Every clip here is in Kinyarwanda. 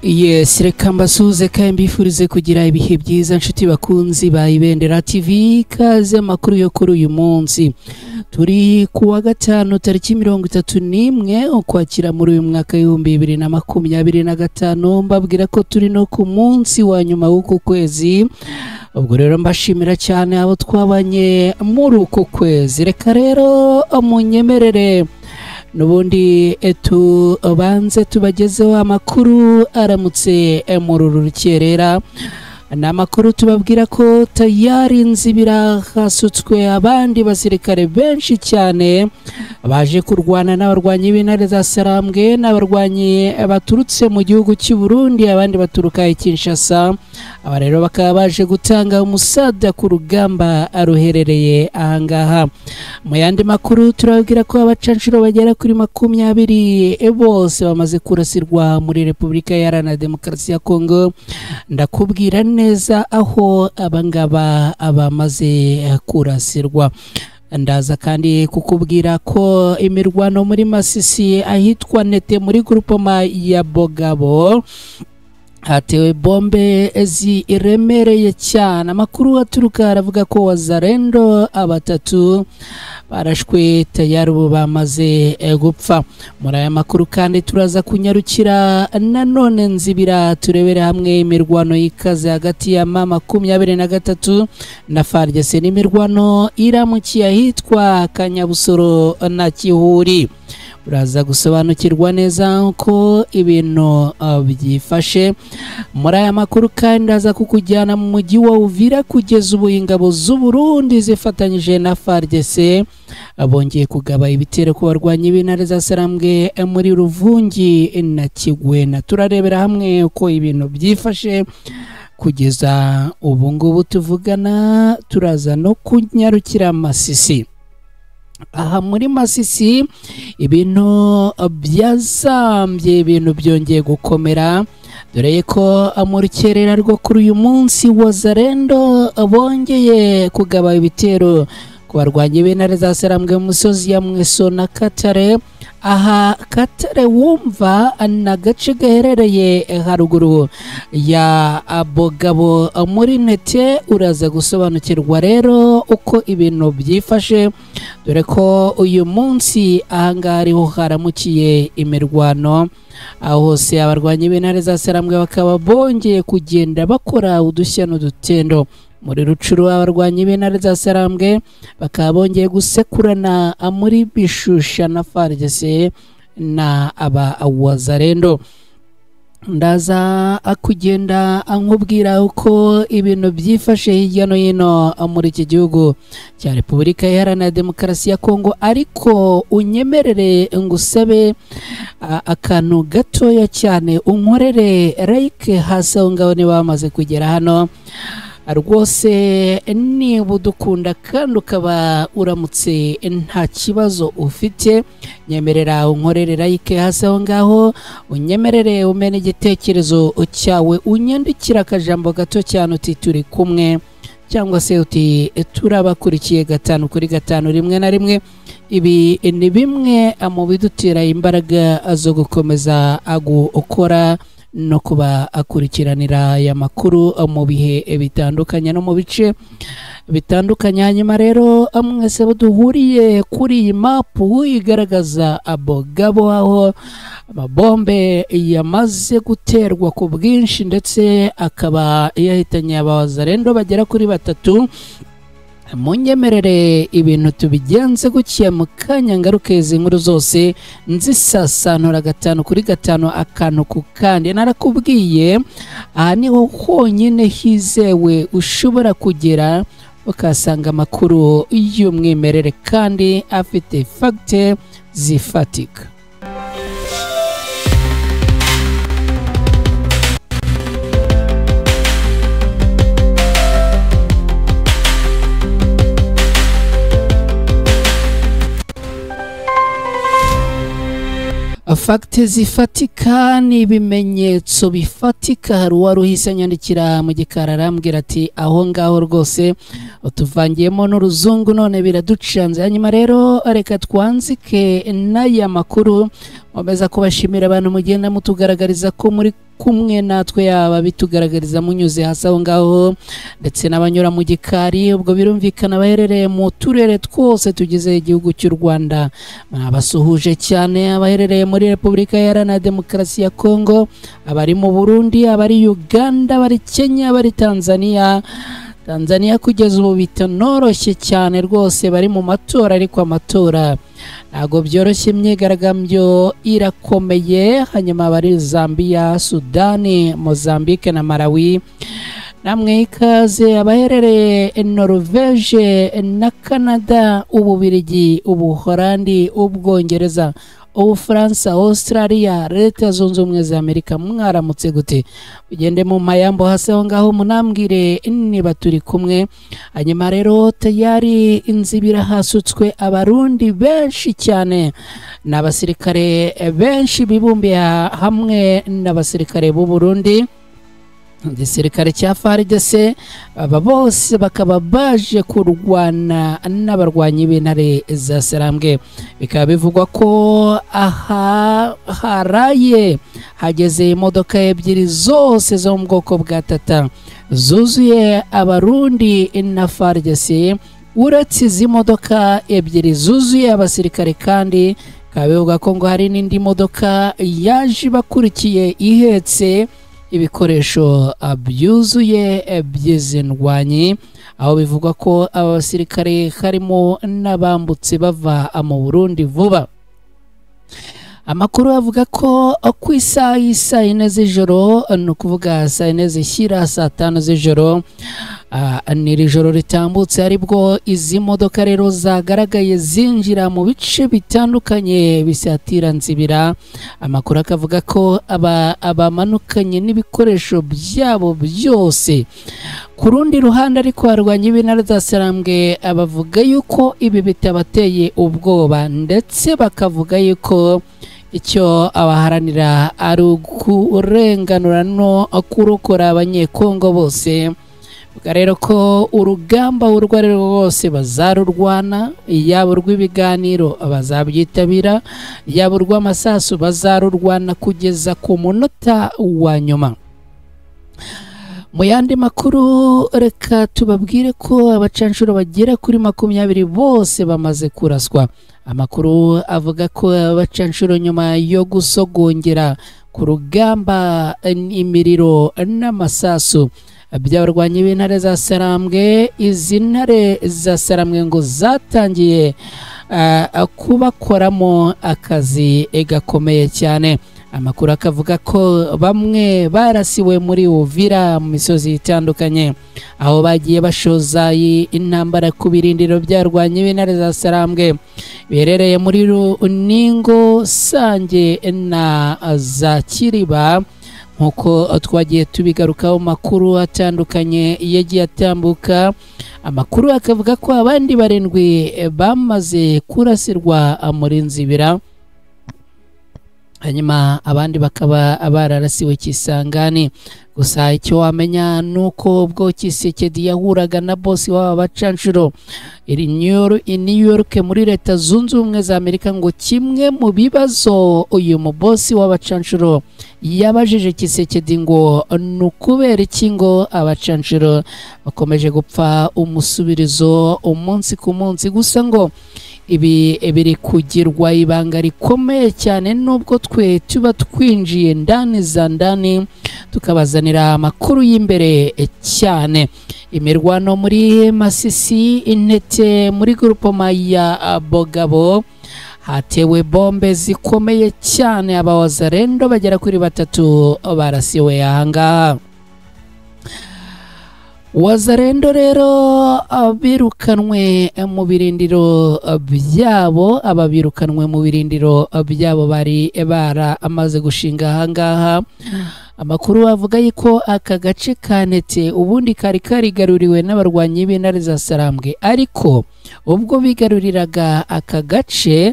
Yes, reka mbasuhuze kandi mbifurize kugira ibihe byiza nshuti bakunzi ba Ibendera TV, kaze amakuru yo kuri uyu munsi. Turi kuwa gatanu tariki 31 ukwakira muri uyu mwaka 2025, mbabwira ko turi no ku munsi wa nyuma w'uku kwezi. Ubwo rero mbashimira cyane abo twabanye muri uku kwezi. Reka rero munyemerere nubundi banze tubagezeho amakuru aramutse muri uru rukerera. Ni amakuru tubabwira ko tayari nzibira hasutswe abandi basirikare benshi cyane baje kurwana n'abarwanyi b'intare za Sarambwe, n'abarwanyi baturutse mu gihugu cy'u Burundi, abandi baturuka i Kinshasa. Aba rero bakaba baje gutanga umusada ku rugamba ruherereye ahangaha. Mu yandi makuru turabwira ko abacanshuro bagera kuri 20 bose bamaze kurasirwa muri Repubulika Iharanira Demokarasi ya Kongo. Ndakubwira neza aho abangaba abamaze kurasirwa. Ndaza kandi kukubwira ko imirwano muri Masisi ahitwa Nete muri groupema ya Bogabo hatewe bombe ziremereye cyane. Amakuru aturuka aravuga ko Wazalendo abatatu barashwe tayari ubu bamaze gupfa. Muri aya makuru kandi turaza kunyarukira nanone nzibira turebere hamwe imirwano y'ikaze hagati ya M23 na FARDC, n'imirwano iramukiye ahitwa Kanyabusoro na Kihuri. Uraza gusobanukirwa neza uko ibintu byifashe. Muri aya makuru kandi aza kukujyana mu mujyi wa Uvira kugeza ubu ingabo z'u Burundi zifatanyije na FARDC bongeye kugaba ibitero ku barwanyi b'intare za Sarambwe muri Ruvungi na Kigwena. Turarebera hamwe uko ibintu byifashe kugeza ubu ngubu tuvugana. Turaza no kunyarukira Masisi. Aha muri Masisi ibintu byazambye, ibintu byongeye gukomera, dore ko mu rukerera rwo kuri uyu munsi Wazalendo bongeye kugaba ibitero ku barwanyi b'intare za Sarambwe mu misozi ya Mweso na Katare. Aha Katare wumva na gace gaherereye haruguru ya Bogabo muri Nete. Uraza gusobanukirwa rero uko ibintu byifashe, dore ko uyu munsi ahangaha ariho haramukiye imirwano. Aho hose abarwanyi b'intare za Sarambwe bakaba bongeye kugenda bakora udushya n'udutendo. Muri Rucuru abarwanyi b'intare za Sarambwe bakaba bongeye gusekurana muri Bishusha na FARDC na aba Wazalendo. Ndaza kugenda nkubwira uko ibintu byifashe hirya no hino muri iki gihugu cya Repubulika Iharanira Demokarasi ya Kongo, ariko unyemerere ngusabe akantu gatoya cyane, unkorere like hasi aho ngaho niba bamaze kugera hano. Rwose niba udukunda kandi ukaba uramutse nta kibazo ufite, nyemerera unkorere like hasi aho ngaho, unyemerere umene igitekerezo cyawe, unyandikira akajambo gato cyane uti turi kumwe, cyangwa se uti turabakurikiye 5 rimwe na rimwe. Ibi ni bimwe mu bidutera imbaraga zo gukomeza gukora no kuba akurikiranira aya makuru mu bihe bitandukanye no mu bice bitandukanye. Hanyuma rero mwese duhuriye kuri iyi mapu igaragaza Bogabo, aho amabombe yamaze guterwa ku bwinshi ndetse akaba yahitanye Abazalendo bagera kuri 3. Munyemerere ibintu tubigenze gukiye mu kanya ngaruke izi nkuru zose nzisasanura 5 akantu ku kandi. Narakubwiye aha niho honyine hizewe ushobora kugera ukasanga amakuru y'umwimerere kandi afite fagite zifatika. Fagite zifatika ni ibimenyetso bifatika. Hari uwaruhise nyandikira mu gikara arambwira ati aho ngaho rwose utuvangiyemo n'uruzungu none biraducanze. Hanyuma rero reka twanzike n'aya makuru nkomeza kubashimira abantu mugenda mutugaragariza ko muri kumwe natwe, yaba bitugaragariza munyuze hasi aho ngaho ndetse n'abanyura mu gikari, ubwo birumvikana abaherereye mu turere twose tugize igihugu cy'u Rwanda abasuhuje cyane, abaherereye muri Repubulika Iharanira Demokarasi ya Kongo, abari mu Burundi, abari Uganda, abari Kenya, abari Tanzania kugeza ubu bitanoroshye cyane rwose, bari mu matora, ariko amatora ntabwo byoroshye, imyigaragambyo irakomeye. Hanyuma bari Zambia, Sudani, Mozambique na Malawi, namwe ikaze. Abaherereye Norvege na Canada, Ububiligi, Ubuholandi, Ubwongereza, Ubufaransa, Australia, Leta Zunze Ubumwe za Amerika, mwaramutse gute? Ugende mu mayambo hasi aho ngaho munambwire niba turi kumwe. Hanyuma rero tayari inzibira hasutswe abarundi benshi cyane n'abasirikare benshi bibumbiye hamwe n'abasirikare b'u Burundi, igisirikare cya FARDC, aba bose bakaba baje kurwana n'abarwanyi b'intare za Sarambwe. Bikaba bivugwa ko aha haraye hageze imodoka ebyiri zose zo mu bwoko bwa Tata zuzuye abarundi na FARDC, uretse izi modoka ebyiri zuzuye abasirikare kandi bikaba bivugwa ko ngo hari n'indi modoka yaje bakurikiye ihetse ibikoresho byuzuye by'izindwanyi, aho bivugwa ko abasirikare harimo n'abambutse bava mu Burundi vuba. Amakuru avuga ko ku isaha y'isa 4 z'ijoro, ni ukuvuga saa 4 zishyira saa 5 z'ijoro, n'iri joro ritambutse aribwo izi modoka rero zagaragaye zinjira mu bice bitandukanye bisatira Nzibira. Amakuru akavuga ko abamanukanye n'ibikoresho byabo byose. Ku rundi ruhande ariko abarwanyi b'intare za Sarambwe abavuga yuko ibi bitabateye ubwoba, ndetse bakavuga yuko icyo abaharanira ari ukurenganura no kurokora abanyekongo bose. Rero ko urugamba urwo ari rwo rwose bazarurwana, yaba urw'ibiganiro bazabyitabira, yaba urw'amasasu bazarurwana kugeza ku munota wa nyuma. Mu yandi makuru, reka tubabwire ko abacanshuro bagera kuri 20 bose bamaze kuraswa. Amakuru avuga ko abacanshuro nyuma yo gusogongera ku rugamba imiriro n'amasasu by'abarwanyi b'intare za Sarambwe, izi ntare za Sarambwe ngo zatangiye kubakoramo akazi gakomeye cyane. Amakuru akavuga ko bamwe barasiwe muri Uvira mu misozi itandukanye, aho bagiye bashoza intambara ku birindiro by'abarwanyi b'intare za Sarambwe biherereye muri Runingo, Sange na za Kiriba, nkuko twagiye tubigarukaho makuru atandukanye yagiye atambuka. Amakuru akavuga ko abandi 7 bamaze kurasirwa muri Nzibira, hanyuma abandi bakaba bararasiwe Kisangani. Gusa icyo wamenya nuko ubwo Kisekedi yahuraga na bosi w'aba bacanshuro iri New York muri Leta Zunze Ubumwe za Amerika, ngo kimwe mu bibazo uyu mubosi w'abacanshuro yabajije Kisekedi ngo nukubera iki ngo abacanshuro bakomeje gupfa umusubirizo umunsi ku munsi. Gusa ngo ibi biri kugirwa ibanga rikomeye cyane, nubwo twe tuba twinjiye ndani za ndani tukabazanira amakuru y'imbere cyane. Imirwano muri Masisi, Intete, muri grupoma ya Bogabo hatewe bombe zikomeye cyane, abawazarendo bagera kuri 3 barasiwe ahangaha. Wazarendo rero abirukanwe mu birindiro byabo, ababirukanwe mu birindiro byabo bari amaze gushinga ahangaha. Amakuru avuga yuko aka gace ka Ntete ubundi kari karigaruriwe n'abarwanyi b'intare za Sarambwe, ariko ubwo bigaruriraga aka gace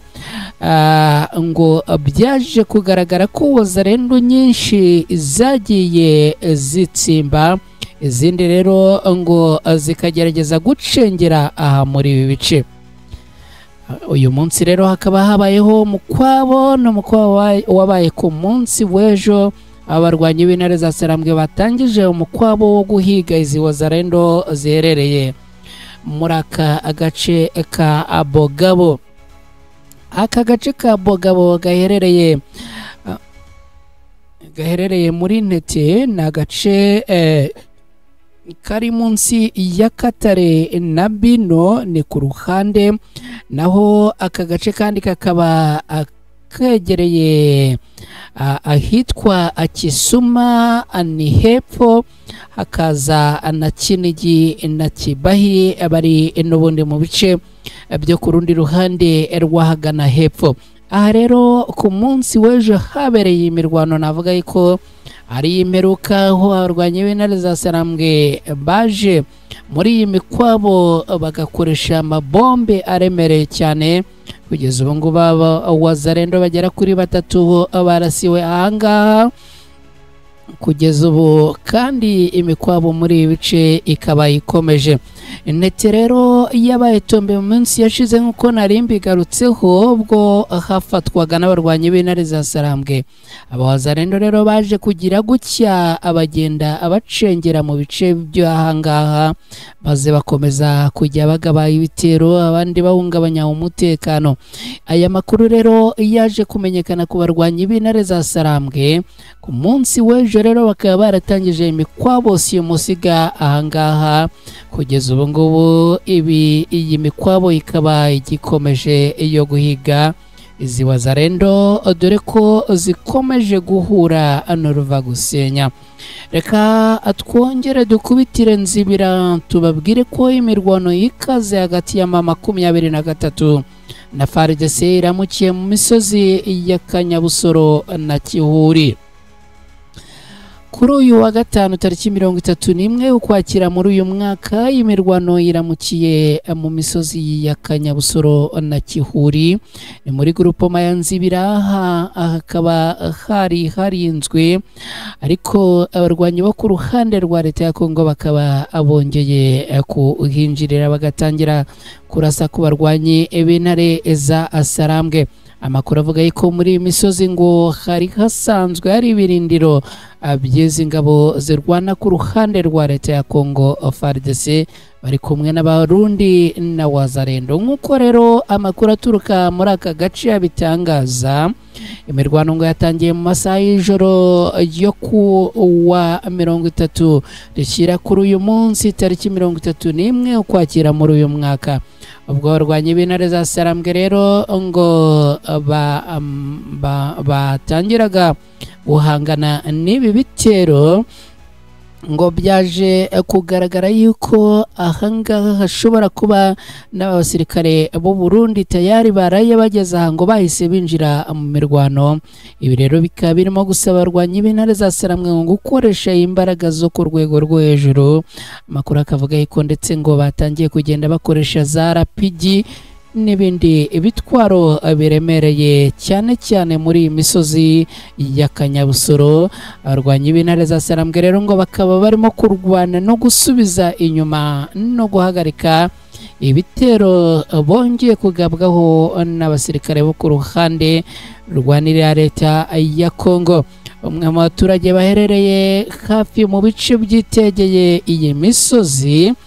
ngo byaje kugaragara ko Wazarendo nyinshi zagiye zitsimba, izindi rero ngo zikagerageza gucengera aha muri ibi bice. uyu munsi rero hakaba habayeho umukwabo wabaye ku munsi w'ejo. Abarwanyi b'intare za Sarambwe batangije umukwabo wo guhiga izi wazarendo ziherereye muri aka agace ka Bogabo. Aka gace ka Bogabo gaherereye muri Ntete, ni agace kari munsi ya Katare na Bino, ni ku ruhande, naho aka gace kandi kakaba kegereye ahitwa Kisuma, ni hepfo, hakaza na Kinigi na Kibahi bari n'ubundi mu bice byo ku rundi ruhande rwahagana hepfo. Aha rero ku munsi w'ejo habereye imirwano, navuga yuko ari imperuka, aho abarwanyi b'intare za Sarambwe baje muri iyi mikwabo bagakoresha amabombe aremereye cyane. Kugeza ubu ngubu wazarendo bagera kuri 3 barasiwe ahangaha kugeza ubu, kandi imikwabo muri ibi bice ikaba ikomeje. Ntete rero yabaye tombe mu minsi yashize nk'uko nari mbigarutseho, ubwo hafatwaga n'abarwanyi b'intare za Sarambwe. Abawazarendo rero baje kugira gutya abagenda abacengera mu bice by'ahangaha, maze bakomeza kujya bagaba ibitero, abandi bahungabanya umutekano. Aya makuru rero yaje kumenyekana ku barwanyi b'intare za Sarambwe ku munsi w'ejo. Rero bakaba baratangije imikwabo simusiga ahangaha. Kugeza ubu ngubu iyi mikwabo ikaba igikomeje yo guhiga izi wazarendo, dore ko zikomeje guhura n'uruva gusenya. Reka twongere dukubitire nzibira tubabwire ko imirwano yikaze hagati ya M23 na FARDC iramukiye mu misozi ya Kanyabusoro na Kihuri. Kuri uyu wa gatanu tariki 31 ukwakira muri uyu mwaka, imirwano iramukiye mu misozi ya Kanyabusoro na Kihuri, ni muri grupoma ya Nzibira. Hakaba hari harinzwe, ariko abarwanyi bo ku ruhande rwa leta ya Kongo bakaba abongeye kuhinjirira bagatangira kurasa ku barwanyi b'intare za Sarambwe. Amakuru avuga yuko muri imisozi ngo hari hasanzwe hari ibirindiro by'izi ngabo zirwana ku ruhande rwa leta ya Kongo FARDC, bari kumwe n'abarundi na wazarendo. Nk'uko rero amakuru aturuka muri aka gace yabitangaza, imirwano ngo yatangiye mu masaha y'ijoro yo ku wa 30 rishyira kuri uyu munsi tariki 31 ukwakira muri uyu mwaka. Ubwo abarwanyi b'intare za Sarambwe rero ngo batangiraga guhangana n'ibi bitero, ngo byaje kugaragara yuko ahangaha hashobora kuba n'abasirikare b'u Burundi tayari baraye bageze aha ngo bahise binjira mu mirwano. Ibi rero bikaba birimo gusaba abarwanyi b'intare za Sarambwe ngo gukoresha imbaraga zo ku rwego rwo hejuru. Amakuru akavuga yuko ndetse ngo batangiye kugenda bakoresha za rapigi n'ibindi bitwaro biremereye cyane cyane muri iyi misozi ya Kanyabusoro. Abarwanyi b'intare za Sarambwe rero ngo bakaba barimo kurwana no gusubiza inyuma no guhagarika ibitero bongeye kugabwaho n'abasirikare bo ku ruhande rwanirira leta ya Kongo. Umwe mu baturage baherereye hafi mu bice byitegeye iyi misozi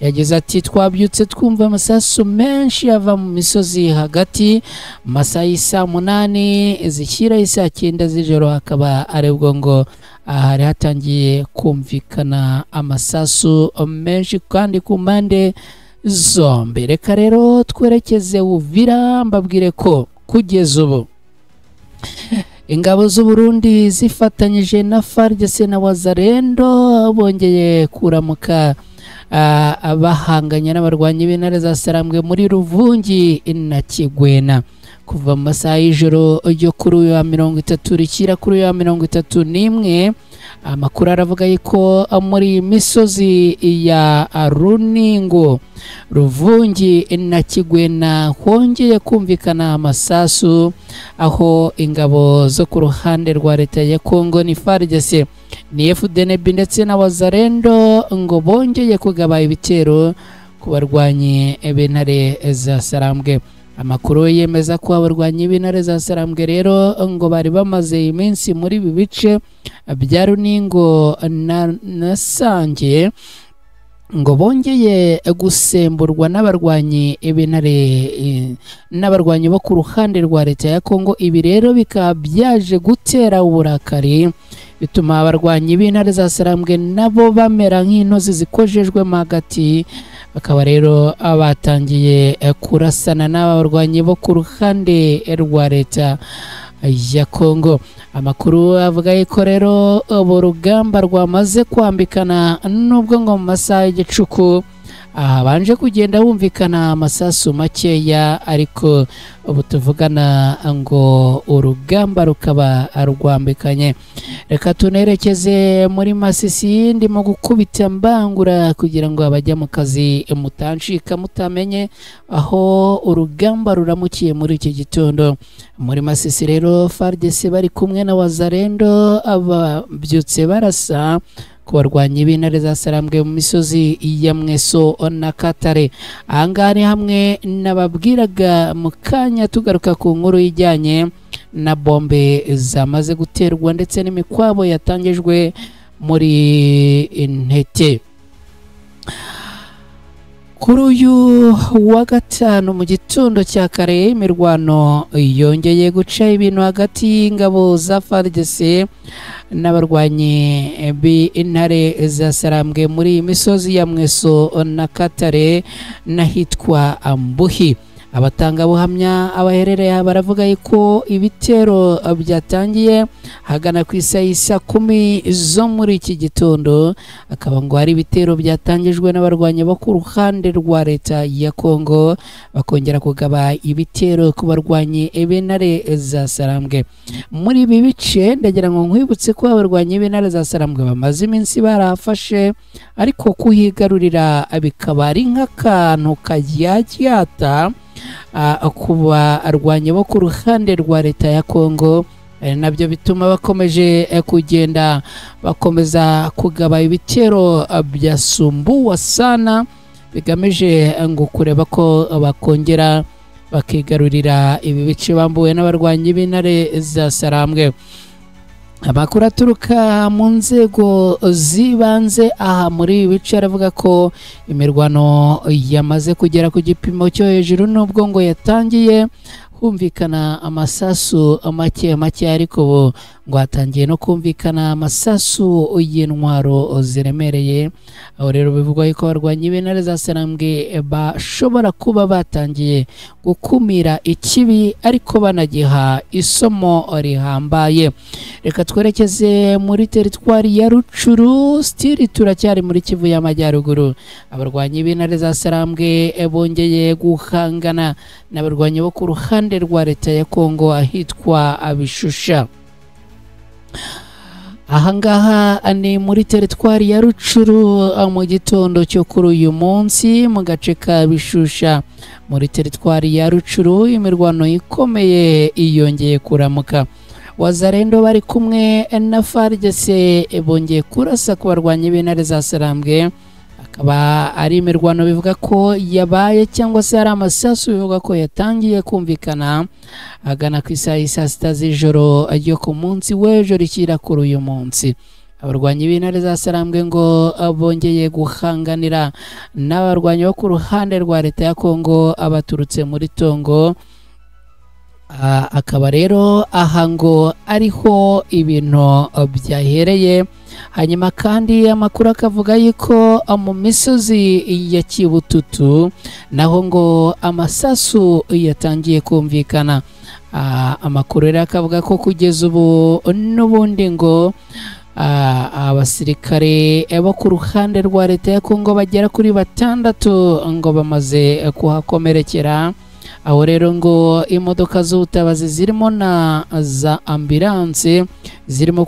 yagize ati, twabyutse twumva amasasu menshi yava mu misozi hagati masaha y'isa 8 zishyira isa 9 z'ijoro, hakaba aribwo ngo hari hatangiye kumvikana amasasu menshi kandi ku mpande zombi. Reka rero twerekeze Uvira, mbabwire ko kugeza ubu ingabo z'u Burundi zifatanyije na FARDC na wazarendo bongeye kuramuka abahanganye n'abarwanyi b'intare za Sarambwe muri Ruvungi na Kigwena kuva mu masaha y'ijoro yo kuri uyu wa 30 rishyira kuri uyu wa 31. Amakuru aravuga yuko muri misozi ya Runingo, Ruvungi na Kigwena hongeye kumvikana amasasu, aho ingabo zo ku ruhande rwa leta ya Kongo ni FARDC ni FDNB ndetse na wazarendo ngo bongeye kugaba ibitero ku barwanyi b'intare za Sarambwe. amakuru yemeza ko abarwanyi b'intare za Sarambwe rero ngo bari bamaze iminsi muri ibi bice bya Runingo na Sange ngo bongeye gusemburwa n'abarwanyi b'intare n'abarwanyi bo ku ruhande rwa leta ya Kongo. Ibi rero bikaba byaje gutera uburakari bituma abarwanyi b'intare za Sarambwe nabo bamera nk'intozi zikojejwemo hagati, bakaba rero batangiye kurasana n'abarwanyi bo ku ruhande rwa leta ya Kongo. Amakuru avuga ko rero ubu rugamba rwamaze kwambikana, nubwo ngo mu masaha y'igicuku habanje kugenda humvikana amasasu makeya, ariko ubu tuvugana ngo urugamba rukaba rwambikanye. Reka tunerekeze muri Masisi, ndimo gukubita mbangura kugira ngo abajya mu kazi mutancika mutamenye aho urugamba ruramukiye muri iki gitondo. Muri Masisi rero FARDC bari kumwe na Wazalendo ababyutse barasa ku barwanyi b'intare za Sarambwe mu misozi ya Mweso na Katare. Ahangaha ni hamwe nababwiraga mu kanya tugaruka ku nkuru ijyanye na bombe zamaze guterwa ndetse n'imikwabo yatangijwe muri Ntete. Kuri uyu wa gatanu mu gitondo cya kare imirwano yongeye guca ibintu hagati y'ingabo za FARDC n'abarwanyi b'intare za Sarambwe muri imisozi ya Mweso na Katare n'ahitwa Mbuhi. Abatangabuhamya abaherereye baravuga ko ibitero byatangiye hagana ku isaha 10 zo muri iki gitondo, akaba ngo hari ibitero byatangijwe n'abarwanyi bo ku ruhande rwa leta ya Kongo, bakongera kugaba ibitero ku barwanyi b'intare za Sarambwe. Muri ibi bice ndagira ngo nkwibutse ko abarwanyi b'intare za Sarambwe bamaze iminsi barafashe, ariko kuhigarurira bikaba ari nk'akantu kajyagyata kuba arwanya bo ku ruhande rwa leta ya Kongo. Nabyo bituma bakomeje kugenda bakomeza kugaba ibitero bya sumbuwa sana, bigamije ngo kureba ko bakongera bakigarurira ibi bice bambuwe n'abarwanyi b'intare za Sarambwe. Amakuru aturuka mu nzego zibanze aha muri ibi bice aravuga ko imirwano yamaze kugera ku gipimo cyo hejuru, nubwo ngo yatangiye humvikana amasasu make, ariko ubu ngo hatangiye no kumvikana amasasu y'intwaro ziremereye. Aho rero bivugwa ko abarwanyi b'intare za Sarambwe bashobora kuba batangiye gukumira ikibi, ariko banagiha isomo rihambaye. Reka twerekeze muri teritwari ya Rucuru, stili turacyari muri Kivu y'Amajyaruguru. Abarwanyi b'intare za Sarambwe bongeye guhangana n'abarwanyi bo ku ruhande rwa leta ya Kongo ahitwa Abishusha. Ahangaha ni muri teritwari ya Rucuru mu gitondo cyo kuri uyu munsi mu gace ka Bishusha muri teritwari ya Rucuru. Imirwano ikomeye iyongeye kuramuka. Wazalendo bari kumwe na FARDC bongeye kurasa ku barwanyi b'intare za Sarambwe, akaba ari imirwano bivuga ko yabaye cyangwa se ari amasasu bivuga ko yatangiye kumvikana agana ku isaha 6 z'ijoro ryo ku munsi w'ejo rishyira kuri uyu munsi. Abarwanyi b'intare za Sarambwe ngo bongeye guhanganira n'abarwanyi bo ku ruhande rwa leta ya Kongo abaturutse muri Tongo. Akaba rero aha ngo ariho ibintu byahereye. Hanyuma kandi amakuru akavuga yuko mu misozi ya Kibututu naho ngo amasasu yatangiye kumvikana. Amakuru rero akavuga ko kugeza ubu n'ubundi ngo abasirikare bo ku ruhande rwa leta ya Kongo bagera kuri 6 ngo bamaze kuhakomerekera. Aho rero ngo imodoka z'ubutabazi zirimo na za ambulance zirimo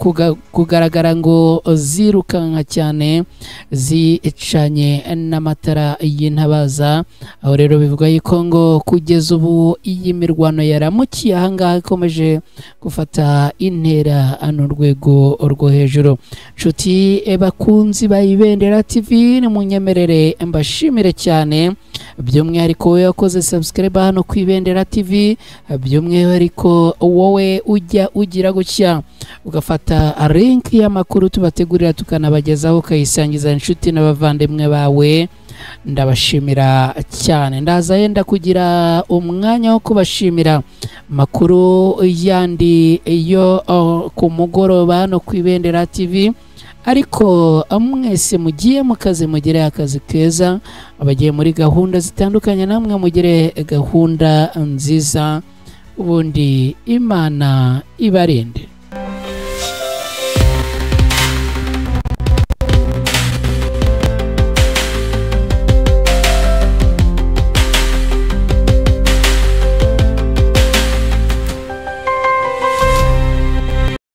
kugaragara ngo zirukanka cyane zicanye n'amatara y'intabaza. Aho rero bivuga yuko ngo kugeza ubu iyi mirwano yaramukiye ahangaha ikomeje gufata intera n'urwego rwo hejuru. Nshuti bakunzi ba Ibendera TV, ni munyemerere mbashimire cyane, by'umwihariko we wakoze subscribe hano ku Ibendera TV, by'umwihariko wowe ujya ugira gutya ugafata link y'amakuru tubategurira tukanabagezaho ukayisangiza inshuti n'abavandimwe bawe, ndabashimira cyane. Ndaza yenda kugira umwanya wo kubashimira makuru yandi yo ku mugoroba hano ku Ibendera TV, ariko mwese mugiye mu kazi mugire akazi keza, abagiye muri gahunda zitandukanye namwe mugire gahunda nziza, ubundi Imana ibarinde.